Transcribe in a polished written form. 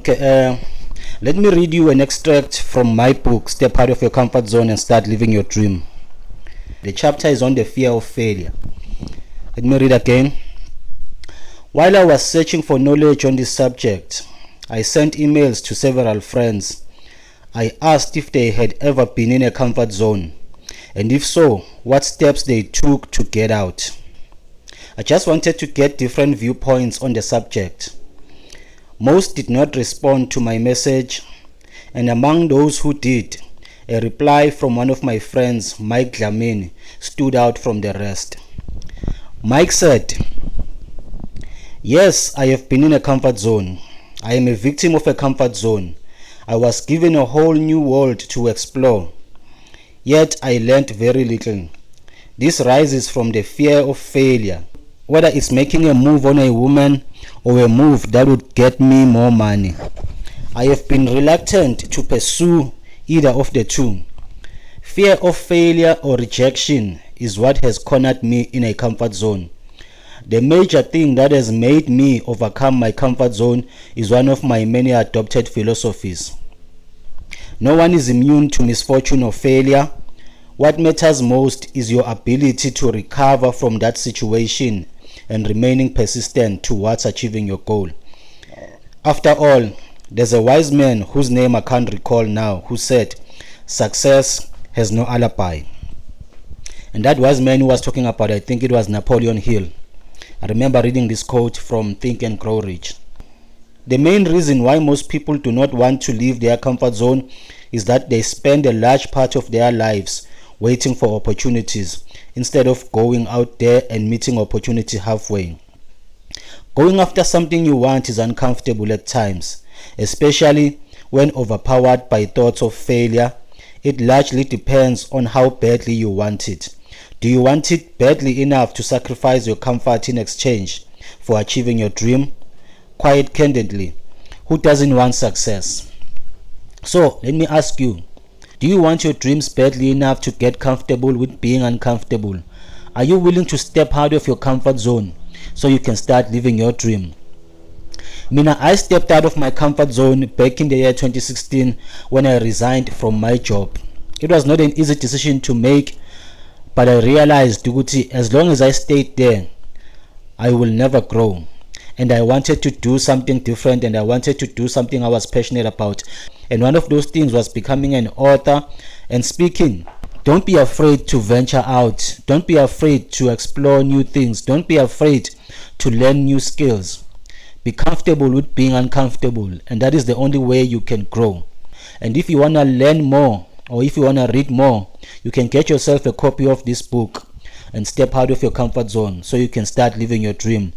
Okay, let me read you an extract from my book, Step Out of Your Comfort Zone and Start Living Your Dream. The chapter is on the fear of failure. Let me read again. While I was searching for knowledge on this subject, I sent emails to several friends. I asked if they had ever been in a comfort zone, and if so, what steps they took to get out. I just wanted to get different viewpoints on the subject. Most did not respond to my message, and among those who did, a reply from one of my friends, Mike Dlamini, stood out from the rest. Mike said, "Yes, I have been in a comfort zone. I am a victim of a comfort zone. I was given a whole new world to explore. Yet I learned very little. This rises from the fear of failure, whether it's making a move on a woman or a move that would get me more money. I have been reluctant to pursue either of the two. Fear of failure or rejection is what has cornered me in a comfort zone. The major thing that has made me overcome my comfort zone is one of my many adopted philosophies. No one is immune to misfortune or failure. What matters most is your ability to recover from that situation and remaining persistent towards achieving your goal. After all, there's a wise man whose name I can't recall now who said, success has no alibi. And that wise man who was talking about, I think it was Napoleon Hill. I remember reading this quote from Think and Grow Rich. The main reason why most people do not want to leave their comfort zone is that they spend a large part of their lives waiting for opportunities instead of going out there and meeting opportunity halfway. Going after something you want is uncomfortable at times, especially when overpowered by thoughts of failure. It largely depends on how badly you want it. Do you want it badly enough to sacrifice your comfort in exchange for achieving your dream? Quite candidly, who doesn't want success? So let me ask you, do you want your dreams badly enough to get comfortable with being uncomfortable? Are you willing to step out of your comfort zone so you can start living your dream? I stepped out of my comfort zone back in the year 2016 when I resigned from my job. It was not an easy decision to make, but I realized that as long as I stayed there, I will never grow. And I wanted to do something different, and I wanted to do something I was passionate about. And one of those things was becoming an author and speaking. Don't be afraid to venture out. Don't be afraid to explore new things. Don't be afraid to learn new skills. Be comfortable with being uncomfortable, and that is the only way you can grow. And if you want to learn more, or if you want to read more, you can get yourself a copy of this book and step out of your comfort zone so you can start living your dream.